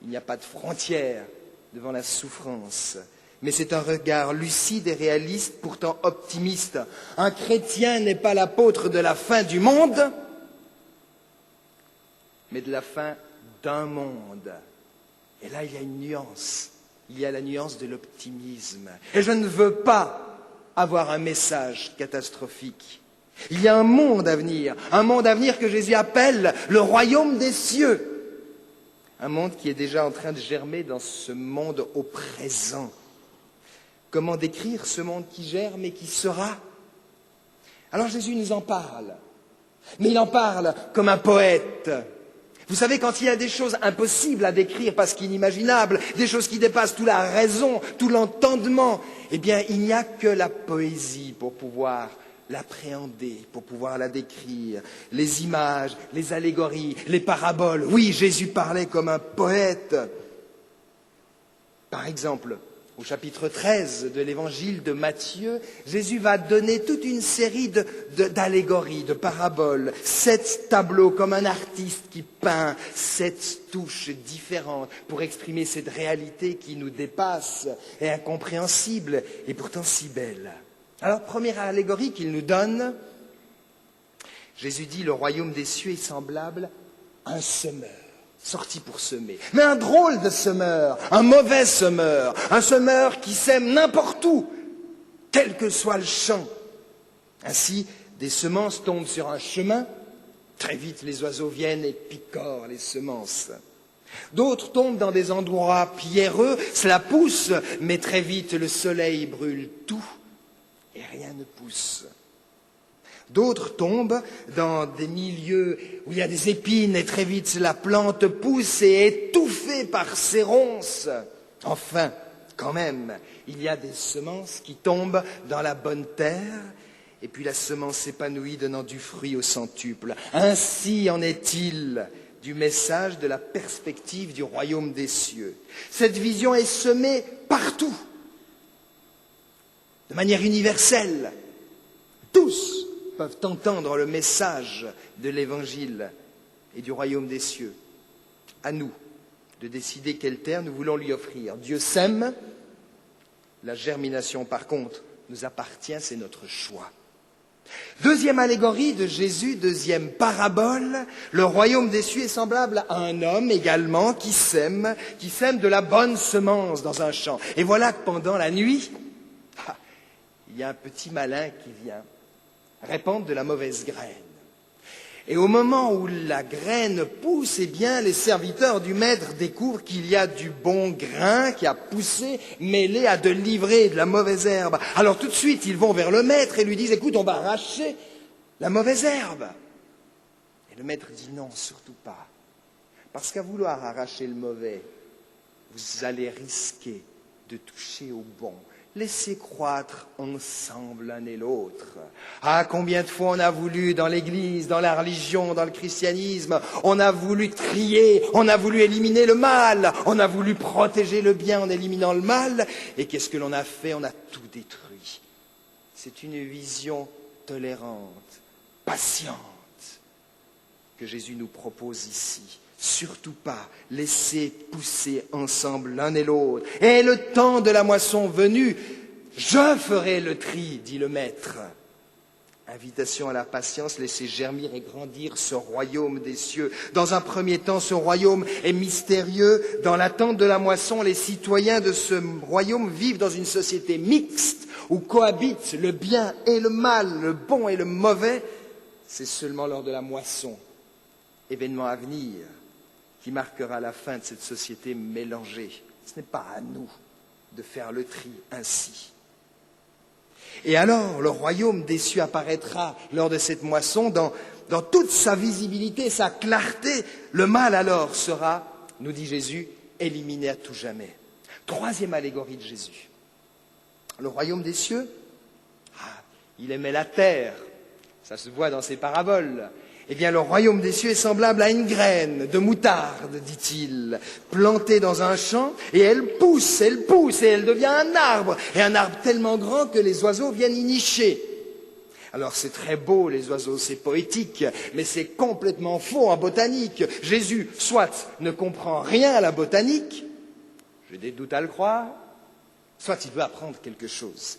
il n'y a pas de frontière devant la souffrance. Mais c'est un regard lucide et réaliste, pourtant optimiste. Un chrétien n'est pas l'apôtre de la fin du monde, mais de la fin d'un monde. Et là, il y a une nuance. Il y a la nuance de l'optimisme. Et je ne veux pas avoir un message catastrophique. Il y a un monde à venir que Jésus appelle le royaume des cieux. Un monde qui est déjà en train de germer dans ce monde au présent. Comment décrire ce monde qui germe et qui sera? Alors Jésus nous en parle. Mais il en parle comme un poète. Vous savez, quand il y a des choses impossibles à décrire parce qu'inimaginables, des choses qui dépassent toute la raison, tout l'entendement, eh bien, il n'y a que la poésie pour pouvoir l'appréhender, pour pouvoir la décrire. Les images, les allégories, les paraboles. Oui, Jésus parlait comme un poète. Par exemple, au chapitre 13 de l'évangile de Matthieu, Jésus va donner toute une série d'allégories, de paraboles, 7 tableaux comme un artiste qui peint 7 touches différentes pour exprimer cette réalité qui nous dépasse et incompréhensible et pourtant si belle. Alors, première allégorie qu'il nous donne, Jésus dit, le royaume des cieux est semblable à un semeur, sorti pour semer. Mais un drôle de semeur, un mauvais semeur, un semeur qui sème n'importe où, quel que soit le champ. Ainsi, des semences tombent sur un chemin, très vite les oiseaux viennent et picorent les semences. D'autres tombent dans des endroits pierreux, cela pousse, mais très vite le soleil brûle tout et rien ne pousse. D'autres tombent dans des milieux où il y a des épines et très vite la plante pousse et est étouffée par ses ronces. Enfin, quand même, il y a des semences qui tombent dans la bonne terre et puis la semence s'épanouit donnant du fruit au centuple. Ainsi en est-il du message de la perspective du royaume des cieux. Cette vision est semée partout, de manière universelle. Tous peuvent entendre le message de l'Évangile et du royaume des cieux. À nous de décider quelle terre nous voulons lui offrir. Dieu sème, la germination par contre nous appartient, c'est notre choix. Deuxième allégorie de Jésus, deuxième parabole, le royaume des cieux est semblable à un homme également qui sème de la bonne semence dans un champ. Et voilà que pendant la nuit, il y a un petit malin qui vient répandre de la mauvaise graine. Et au moment où la graine pousse, eh bien, les serviteurs du maître découvrent qu'il y a du bon grain qui a poussé, mêlé à de l'ivraie et de la mauvaise herbe. Alors tout de suite, ils vont vers le maître et lui disent, écoute, on va arracher la mauvaise herbe. Et le maître dit, non, surtout pas. Parce qu'à vouloir arracher le mauvais, vous allez risquer de toucher au bon, laissez croître ensemble l'un et l'autre. Ah, combien de fois on a voulu, dans l'Église, dans la religion, dans le christianisme, on a voulu trier, on a voulu éliminer le mal, on a voulu protéger le bien en éliminant le mal, et qu'est-ce que l'on a fait? On a tout détruit. C'est une vision tolérante, patiente, que Jésus nous propose ici. Surtout pas laisser pousser ensemble l'un et l'autre. Et le temps de la moisson venu, je ferai le tri, dit le Maître. Invitation à la patience, laisser germir et grandir ce royaume des cieux. Dans un premier temps, ce royaume est mystérieux. Dans l'attente de la moisson, les citoyens de ce royaume vivent dans une société mixte où cohabitent le bien et le mal, le bon et le mauvais. C'est seulement lors de la moisson, événement à venir, qui marquera la fin de cette société mélangée. Ce n'est pas à nous de faire le tri ainsi. Et alors, le royaume des cieux apparaîtra lors de cette moisson dans toute sa visibilité, sa clarté. Le mal alors sera, nous dit Jésus, éliminé à tout jamais. Troisième allégorie de Jésus. Le royaume des cieux, il aimait la terre, ça se voit dans ses paraboles. Eh bien, le royaume des cieux est semblable à une graine de moutarde, dit-il, plantée dans un champ, et elle pousse, et elle devient un arbre, et un arbre tellement grand que les oiseaux viennent y nicher. Alors c'est très beau, les oiseaux, c'est poétique, mais c'est complètement faux en botanique. Jésus, soit ne comprend rien à la botanique, j'ai des doutes à le croire, soit il veut apprendre quelque chose.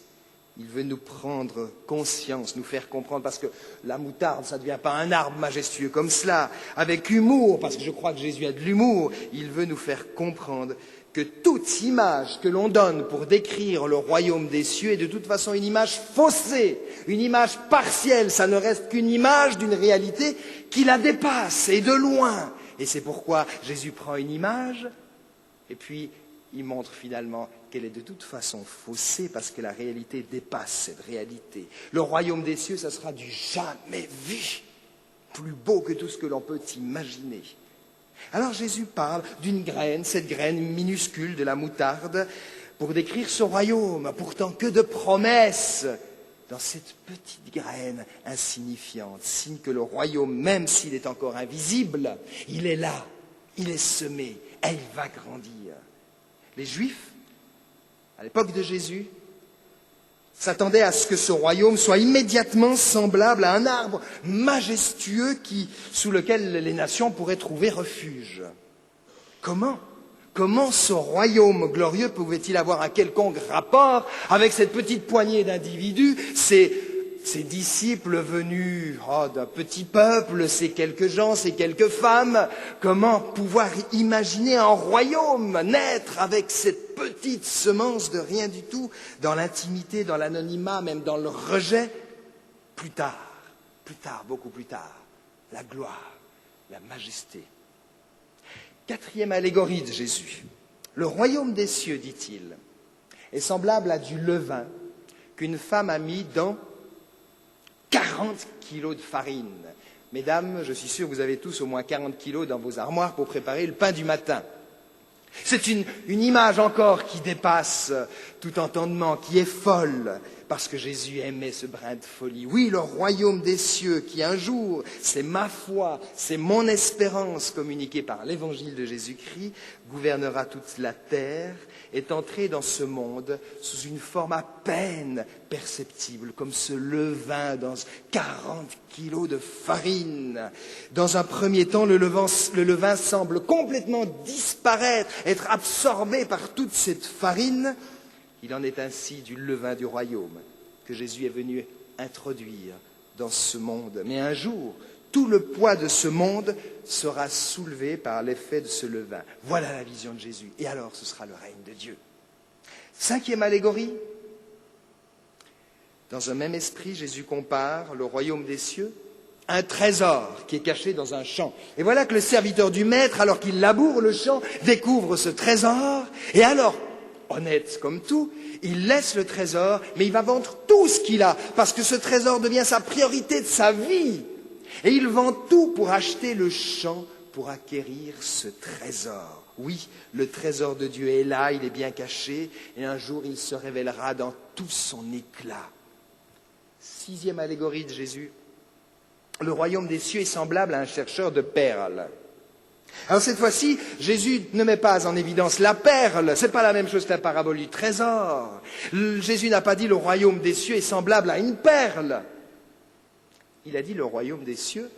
Il veut nous prendre conscience, nous faire comprendre, parce que la moutarde, ça ne devient pas un arbre majestueux comme cela, avec humour, parce que je crois que Jésus a de l'humour. Il veut nous faire comprendre que toute image que l'on donne pour décrire le royaume des cieux est de toute façon une image faussée, une image partielle. Ça ne reste qu'une image d'une réalité qui la dépasse, et de loin. Et c'est pourquoi Jésus prend une image, et puis il montre finalement qu'elle est de toute façon faussée parce que la réalité dépasse cette réalité. Le royaume des cieux, ça sera du jamais vu, plus beau que tout ce que l'on peut imaginer. Alors Jésus parle d'une graine, cette graine minuscule de la moutarde, pour décrire ce royaume. Pourtant, que de promesses dans cette petite graine insignifiante, signe que le royaume, même s'il est encore invisible, il est là, il est semé et il va grandir. Les Juifs, à l'époque de Jésus, s'attendaient à ce que ce royaume soit immédiatement semblable à un arbre majestueux sous lequel les nations pourraient trouver refuge. Comment ce royaume glorieux pouvait-il avoir un quelconque rapport avec cette petite poignée d'individus, ces disciples venus d'un petit peuple, ces quelques gens, ces quelques femmes? Comment pouvoir imaginer un royaume naître avec cette petite semence de rien du tout, dans l'intimité, dans l'anonymat, même dans le rejet? Plus tard, beaucoup plus tard, la gloire, la majesté. Quatrième allégorie de Jésus. Le royaume des cieux, dit-il, est semblable à du levain qu'une femme a mis dans 40 kilos de farine. Mesdames, je suis sûr que vous avez tous au moins 40 kilos dans vos armoires pour préparer le pain du matin. C'est une image encore qui dépasse tout entendement, qui est folle, parce que Jésus aimait ce brin de folie. Oui, le royaume des cieux qui un jour, c'est ma foi, c'est mon espérance communiquée par l'évangile de Jésus-Christ, gouvernera toute la terre, est entré dans ce monde sous une forme à peine perceptible, comme ce levain dans 40 kilos de farine. Dans un premier temps, le levain semble complètement disparaître, être absorbé par toute cette farine. Il en est ainsi du levain du royaume que Jésus est venu introduire dans ce monde. Mais un jour, tout le poids de ce monde sera soulevé par l'effet de ce levain. Voilà la vision de Jésus. Et alors, ce sera le règne de Dieu. Cinquième allégorie. Dans un même esprit, Jésus compare le royaume des cieux à un trésor qui est caché dans un champ. Et voilà que le serviteur du maître, alors qu'il laboure le champ, découvre ce trésor. Et alors, honnête comme tout, il laisse le trésor, mais il va vendre tout ce qu'il a, parce que ce trésor devient sa priorité de sa vie. Et il vend tout pour acheter le champ pour acquérir ce trésor. Oui, le trésor de Dieu est là, il est bien caché, et un jour il se révélera dans tout son éclat. 6e allégorie de Jésus. Le royaume des cieux est semblable à un chercheur de perles. Alors cette fois-ci, Jésus ne met pas en évidence la perle, c'est pas la même chose que la parabole du trésor. Jésus n'a pas dit le royaume des cieux est semblable à une perle. Il a dit le royaume des cieux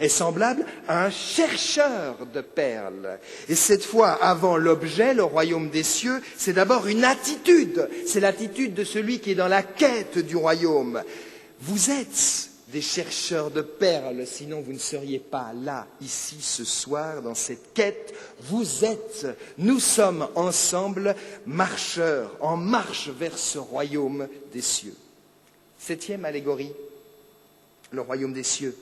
est semblable à un chercheur de perles. Et cette fois, avant l'objet, le royaume des cieux, c'est d'abord une attitude. C'est l'attitude de celui qui est dans la quête du royaume. Vous êtes des chercheurs de perles, sinon vous ne seriez pas là, ici, ce soir, dans cette quête. Nous sommes ensemble marcheurs, en marche vers ce royaume des cieux. 7e allégorie, le royaume des cieux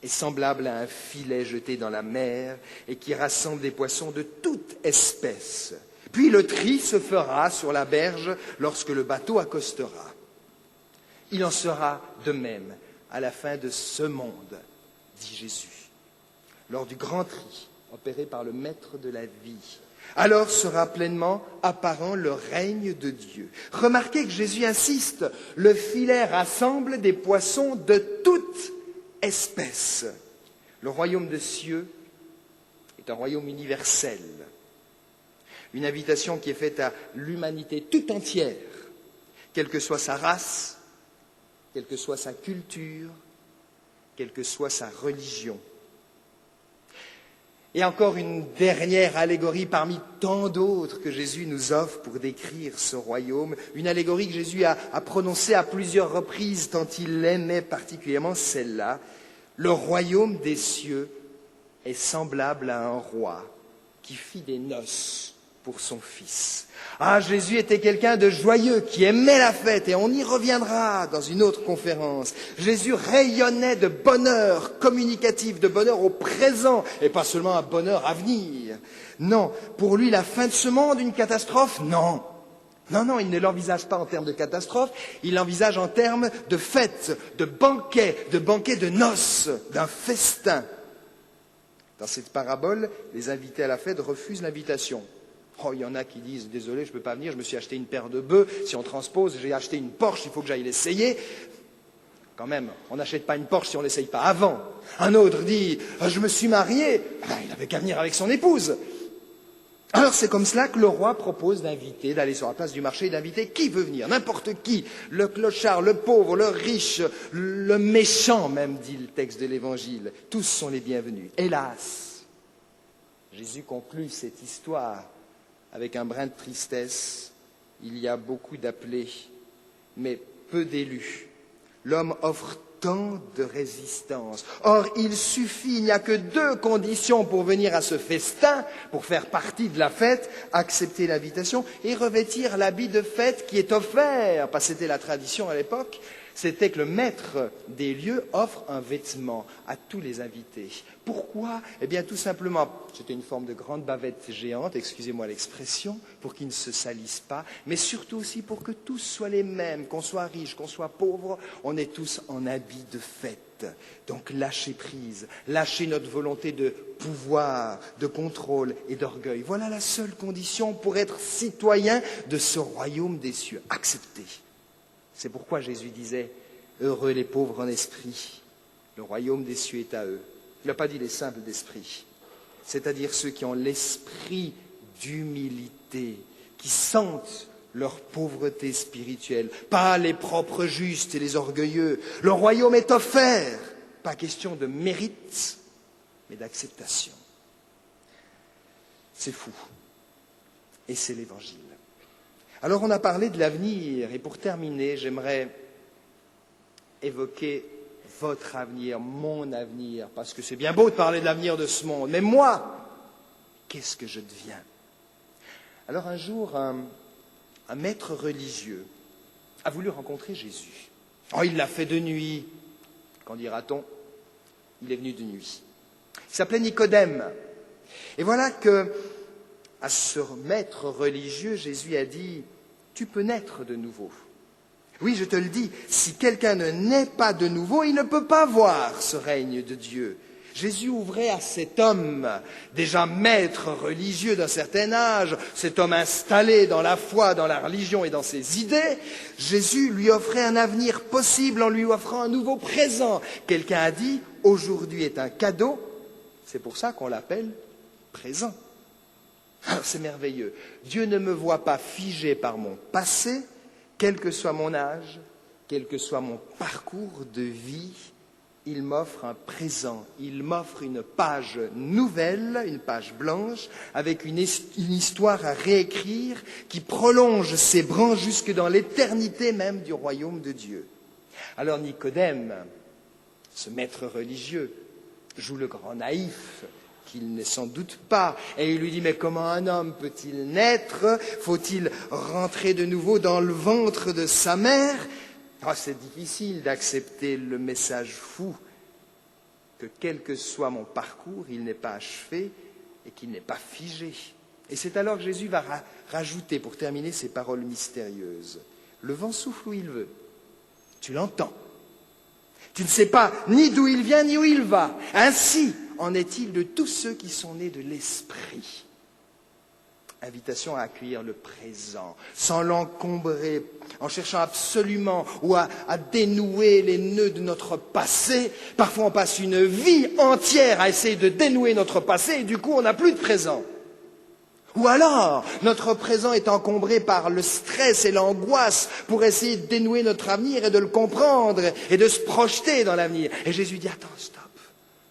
est semblable à un filet jeté dans la mer et qui rassemble des poissons de toute espèce. Puis le tri se fera sur la berge lorsque le bateau accostera. Il en sera de même à la fin de ce monde, dit Jésus, lors du grand tri opéré par le Maître de la vie. Alors sera pleinement apparent le règne de Dieu. Remarquez que Jésus insiste, le filet rassemble des poissons de toute espèce. Le royaume des cieux est un royaume universel. Une invitation qui est faite à l'humanité tout entière, quelle que soit sa race, quelle que soit sa culture, quelle que soit sa religion. Et encore une dernière allégorie parmi tant d'autres que Jésus nous offre pour décrire ce royaume, une allégorie que Jésus a prononcée à plusieurs reprises tant il aimait particulièrement celle-là. Le royaume des cieux est semblable à un roi qui fit des noces pour son fils. Ah, Jésus était quelqu'un de joyeux, qui aimait la fête, et on y reviendra dans une autre conférence. Jésus rayonnait de bonheur communicatif, de bonheur au présent, et pas seulement un bonheur à venir. Non, pour lui, la fin de ce monde, une catastrophe, non. Non, il ne l'envisage pas en termes de catastrophe, il l'envisage en termes de fête, de banquet de noces, d'un festin. Dans cette parabole, les invités à la fête refusent l'invitation. Oh, il y en a qui disent, désolé, je ne peux pas venir, je me suis acheté une paire de bœufs, si on transpose, j'ai acheté une Porsche, il faut que j'aille l'essayer. Quand même, on n'achète pas une Porsche si on ne l'essaye pas avant. Un autre dit, je me suis marié, il n'avait qu'à venir avec son épouse. Alors c'est comme cela que le roi propose d'inviter, d'aller sur la place du marché et d'inviter qui veut venir, n'importe qui, le clochard, le pauvre, le riche, le méchant même, dit le texte de l'Évangile. Tous sont les bienvenus. Hélas, Jésus conclut cette histoire avec un brin de tristesse. Il y a beaucoup d'appelés, mais peu d'élus. L'homme offre tant de résistance. Or, il suffit, il n'y a que 2 conditions pour venir à ce festin, pour faire partie de la fête, accepter l'invitation et revêtir l'habit de fête qui est offert, parce que c'était la tradition à l'époque, c'était que le maître des lieux offre un vêtement à tous les invités. Pourquoi ? Eh bien, tout simplement, c'était une forme de grande bavette géante, excusez-moi l'expression, pour qu'ils ne se salissent pas, mais surtout aussi pour que tous soient les mêmes, qu'on soit riche, qu'on soit pauvre, on est tous en habit de fête. Donc, lâcher prise, lâcher notre volonté de pouvoir, de contrôle et d'orgueil. Voilà la seule condition pour être citoyen de ce royaume des cieux. Accepter. C'est pourquoi Jésus disait « Heureux les pauvres en esprit, le royaume des cieux est à eux ». Il n'a pas dit les simples d'esprit, c'est-à-dire ceux qui ont l'esprit d'humilité, qui sentent leur pauvreté spirituelle, pas les propres justes et les orgueilleux. Le royaume est offert, pas question de mérite, mais d'acceptation. C'est fou, et c'est l'Évangile. Alors on a parlé de l'avenir, et pour terminer, j'aimerais évoquer votre avenir, mon avenir, parce que c'est bien beau de parler de l'avenir de ce monde, mais moi, qu'est-ce que je deviens ? Alors un jour, un maître religieux a voulu rencontrer Jésus. Oh, il l'a fait de nuit. Qu'en dira-t-on ? Il est venu de nuit. Il s'appelait Nicodème. Et voilà que à ce maître religieux, Jésus a dit « Tu peux naître de nouveau ». Oui, je te le dis, si quelqu'un ne naît pas de nouveau, il ne peut pas voir ce règne de Dieu. Jésus ouvrait à cet homme, déjà maître religieux d'un certain âge, cet homme installé dans la foi, dans la religion et dans ses idées, Jésus lui offrait un avenir possible en lui offrant un nouveau présent. Quelqu'un a dit, aujourd'hui est un cadeau, c'est pour ça qu'on l'appelle présent. Alors c'est merveilleux. Dieu ne me voit pas figé par mon passé, quel que soit mon âge, quel que soit mon parcours de vie. Il m'offre un présent, il m'offre une page nouvelle, une page blanche, avec une histoire à réécrire qui prolonge ses branches jusque dans l'éternité même du royaume de Dieu. Alors Nicodème, ce maître religieux, joue le grand naïf, qu'il n'est sans doute pas, et il lui dit, mais comment un homme peut-il naître? Faut-il rentrer de nouveau dans le ventre de sa mère? C'est difficile d'accepter le message fou que quel que soit mon parcours, il n'est pas achevé et qu'il n'est pas figé. Et c'est alors que Jésus va rajouter, pour terminer, ces paroles mystérieuses. Le vent souffle où il veut. Tu l'entends. Tu ne sais pas ni d'où il vient ni où il va. Ainsi en est-il de tous ceux qui sont nés de l'Esprit. Invitation à accueillir le présent, sans l'encombrer, en cherchant absolument ou à dénouer les nœuds de notre passé. Parfois on passe une vie entière à essayer de dénouer notre passé et du coup on n'a plus de présent. Ou alors, notre présent est encombré par le stress et l'angoisse pour essayer de dénouer notre avenir et de le comprendre et de se projeter dans l'avenir. Et Jésus dit, attends, stop,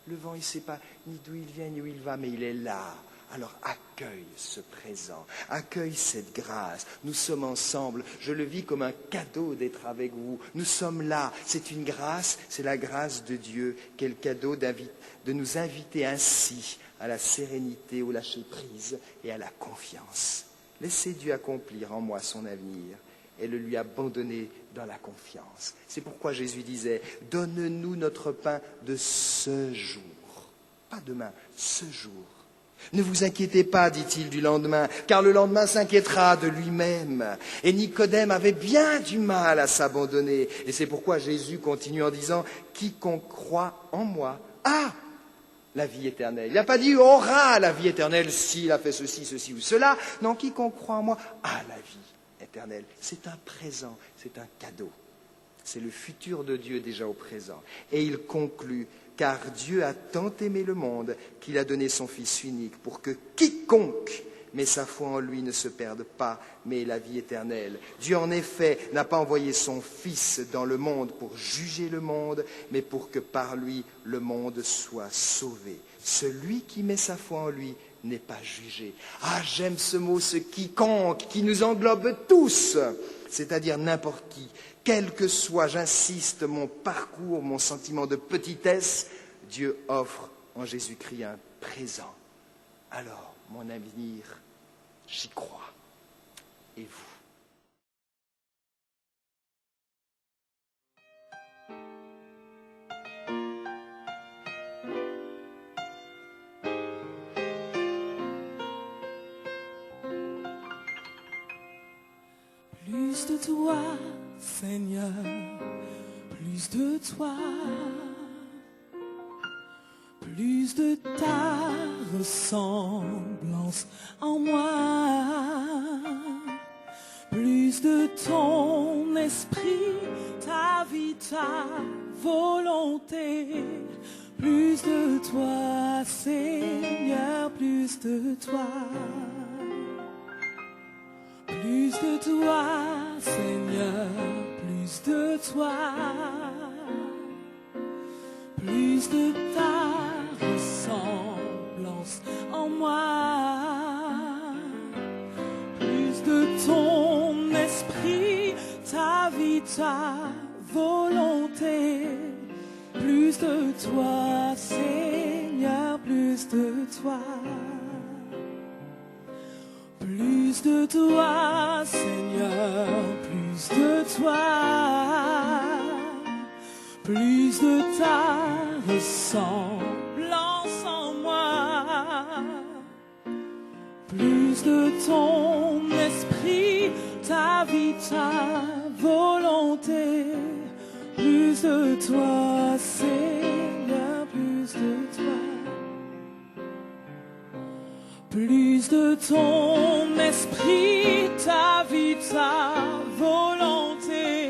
le vent il ne sait pas ni d'où il vient ni où il va, mais il est là. Alors accueille ce présent, accueille cette grâce. Nous sommes ensemble, je le vis comme un cadeau d'être avec vous. Nous sommes là, c'est une grâce, c'est la grâce de Dieu. Quel cadeau de nous inviter ainsi à la sérénité, au lâcher-prise et à la confiance. Laissez Dieu accomplir en moi son avenir et le lui abandonner dans la confiance. C'est pourquoi Jésus disait, donne-nous notre pain de ce jour. Pas demain, ce jour. Ne vous inquiétez pas, dit-il, du lendemain, car le lendemain s'inquiétera de lui-même. Et Nicodème avait bien du mal à s'abandonner. Et c'est pourquoi Jésus continue en disant, quiconque croit en moi a la vie éternelle. Il n'a pas dit aura la vie éternelle s'il a fait ceci, ceci ou cela. Non, quiconque croit en moi a la vie éternelle. C'est un présent, c'est un cadeau. C'est le futur de Dieu déjà au présent. Et il conclut, car Dieu a tant aimé le monde qu'il a donné son Fils unique pour que quiconque met sa foi en lui ne se perde pas, mais ait la vie éternelle. Dieu, en effet, n'a pas envoyé son Fils dans le monde pour juger le monde, mais pour que par lui le monde soit sauvé. Celui qui met sa foi en lui n'est pas jugé. Ah, j'aime ce mot, ce quiconque, qui nous englobe tous, c'est-à-dire n'importe qui. Quel que soit, j'insiste, mon parcours, mon sentiment de petitesse, Dieu offre en Jésus-Christ un présent. Alors, mon avenir, j'y crois. Et vous? Plus de toi, Seigneur, plus de toi, plus de ta ressemblance en moi, plus de ton esprit, ta vie, ta volonté, plus de toi, Seigneur, plus de toi. Plus de toi, Seigneur, plus de toi, plus de ta ressemblance en moi, plus de ton esprit, ta vie, ta volonté, plus de toi, Seigneur, plus de toi. Plus de toi, Seigneur, plus de toi, plus de ta ressemblance en moi, plus de ton esprit, ta vie, ta volonté, plus de toi, Seigneur, plus de toi. plus de ton esprit, ta vie, ta volonté,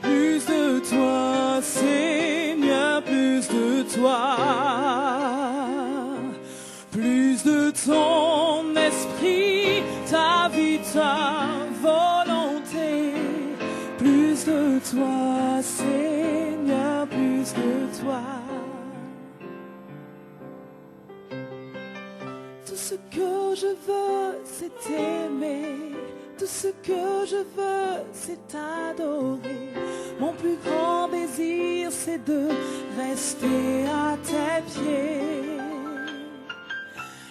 plus de toi, Seigneur, plus de toi, plus de ton esprit, ta vie, ta volonté, plus de toi, Seigneur, plus de toi. Tout ce que je veux, c'est t'aimer. Tout ce que je veux, c'est t'adorer. Mon plus grand désir, c'est de rester à tes pieds.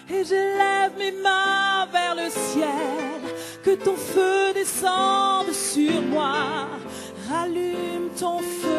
Et j'élève mes mains vers le ciel. Que ton feu descende sur moi. Rallume ton feu